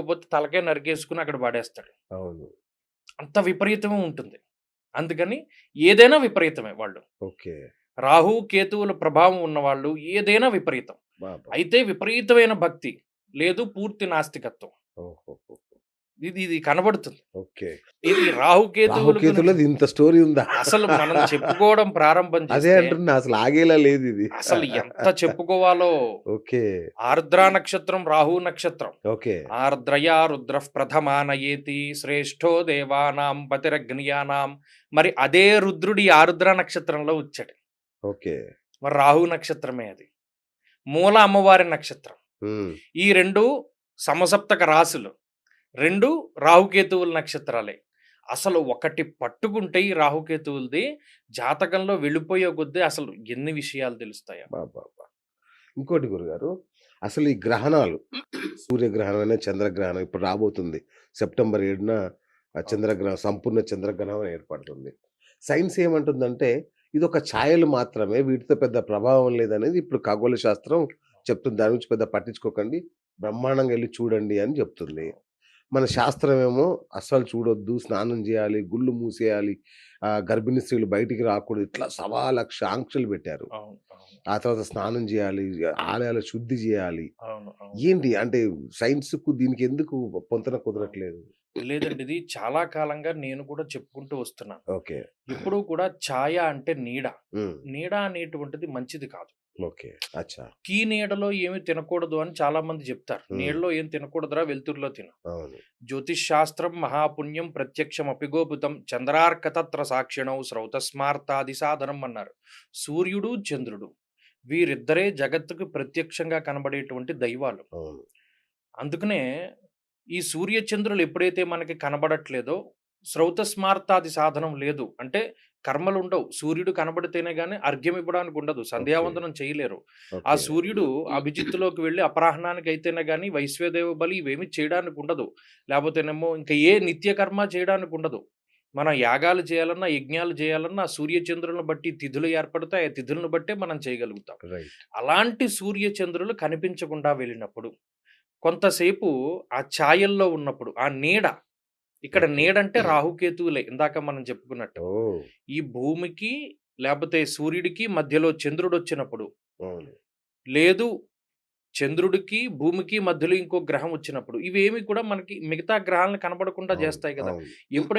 ఇవ్వకపోతే తలకాయ నరికేసుకుని అక్కడ పడేస్తాడు. అవును. అంత విపరీతమే ఉంటుంది. అందుకని ఏదైనా విపరీతమే వాళ్ళు. ఓకే. రాహు, కేతువుల ప్రభావం ఉన్నవాళ్ళు ఏదైనా విపరీతం. బాబా! అయితే విపరీతమైన భక్తి లేదు పూర్తి నాస్తికత్వం. ఓహోహో! ఇది కనబడుతుంది. ఓకే. ఇది రాహుకేతువుల గురించి రాహుకేతులది ఇంత స్టోరీ ఉందా? అసలు మనం చెప్పుకోవడం ప్రారంభం అదే చేస్తే అంటున్నా, అసలు ఆగేలా లేదిది. అసలు ఎంత చెప్పుకోవాలో. ఓకే. ఆర్ద్రా నక్షత్రం రాహు నక్షత్రం. ఓకే. ఆర్ద్రయా రుద్రః ప్రథమానయేతి శ్రేష్ఠో దేవానాం పతిరగ్నియానాం. మరి అదే రుద్రుడి ఆరుద్ర నక్షత్రంలో వచ్చాడు. ఓకే. మరి రాహు నక్షత్రమే అది. మూల అమ్మవారి నక్షత్రం. హ్మ్. ఈ 2 సమసప్తక రాశులు. 2 రాహుకేతువుల నక్షత్రాలే. అసలు ఒకటి పట్టుకుంటే ఈ రాహుకేతువులది జాతకంలో వెళ్ళిపోయే కొద్దీ అసలు ఎన్ని విషయాలు తెలుస్తాయో. అబ్బబ్బబ్బా! ఇంకోటి గురుగారు, అసలు ఈ గ్రహణాలు, సూర్యగ్రహణమైనా, చంద్రగ్రహణం ఇప్పుడు రాబోతుంది. సెప్టెంబర్ 7న చంద్రగ్రహణం, సంపూర్ణ చంద్రగ్రహణం ఏర్పడుతుంది. సైన్స్ ఏమంటుందంటే ఇదొక ఛాయలు మాత్రమే, వీటితో పెద్ద ప్రభావం లేదనేది ఇప్పుడు ఖగోళ శాస్త్రం చెప్తుంది. దాని గురించి పెద్ద పట్టించుకోకండి, బ్రహ్మాండంగా ఎళ్లి చూడండి అని చెప్తుంది. మన శాస్త్రమేమో అస్సలు చూడొద్దు, స్నానం జేయాలి, గుళ్ళు మూసేయాలి, గర్భిణీ స్త్రీలు బయటికి రాకూడదు, ఇట్లా సవా లక్ష ఆంక్షలు పెట్టారు. అవును. అవును. ఆ తర్వాత స్నానం జేయాలి, ఆలయాలు శుద్ధి జేయాలి. అవును. అవును. ఏంటి అంటే సైన్స్‌కు దీనికి ఎందుకు పొంతన కుదరట్లేదు? లేదండి. ఇది చాలా కాలంగా నేను కూడా చెప్పుకుంటూ వస్తున్నాను. ఓకే. ఎప్పుడూ కూడా ఛాయ అంటే నీడ. హ్మ్. నీడ అనేటువంటిది మంచిది కాదు. ఓకే. అచ్చా! కీ నీడలో ఏమి తినకూడదు అని చాలా మంది చెప్తారు. హ్మ్. నీడలో ఏం తినకూడదురా, వెలుతురులో తిను. అవును. జ్యోతిష్ శాస్త్రం మహాపుణ్యం ప్రత్యక్షం అపిగోపుతం చంద్రార్కతత్ర సాక్షిణౌ శ్రౌతస్మార్తాది సాధనం అన్నారు. సూర్యుడు, చంద్రుడు వీరిద్దరే జగత్తుకు ప్రత్యక్షంగా కనబడేటువంటి దైవాలు. అవును. అందుకనే ఈ సూర్య చంద్రులు ఎప్పుడైతే మనకి కనబడట్లేదో శ్రౌతస్మార్తాది సాధనం లేదు. అంటే కర్మలుండవు. సూర్యుడు కనబడితేనే గాని అర్ఘ్యం ఇవ్వడానికి ఉండదు. ఓకే. సంధ్యావందనం చేయలేరు. ఆ ఓకే. సూర్యుడు అభిజిత్తులోకి వెళ్లి అపరాహ్నానికి అయితేనే గాని వైశ్వదేవ బలి ఇవేమి చేయడానికి ఉండదు. లేకపోతేనేమో ఇంకా ఏ నిత్య కర్మ చేయడానికి ఉండదు. మనం యాగాలు చేయాలన్నా, యజ్ఞాలు చేయాలన్నా సూర్య చంద్రులను బట్టి తిథులు ఏర్పడతాయి. ఆ తిథులను బట్టే మనం చేయగలుగుతాం. రైట్. అలాంటి సూర్య చంద్రులు కనిపించకుండా వెళ్ళినప్పుడు కొంతసేపు ఆ ఛాయల్లో ఉన్నప్పుడు ఆ నీడ, ఇక్కడ ఓకే. నీడంటే రాహుకేతువులే ఇందాక మనం చెప్పుకున్నట్టు. ఓహ్! ఈ భూమికి లేపోతే సూర్యుడికి మధ్యలో చంద్రుడొచ్చినప్పుడు, అవును. లేదు చంద్రుడికి, భూమికి మధ్యలో ఇంకో గ్రహం వచ్చినప్పుడు, ఇవేమి కూడా మనకి మిగతా గ్రహాలను కనబడకుండా అవును. చేస్తాయి కదా! అవును. ఎప్పుడైతే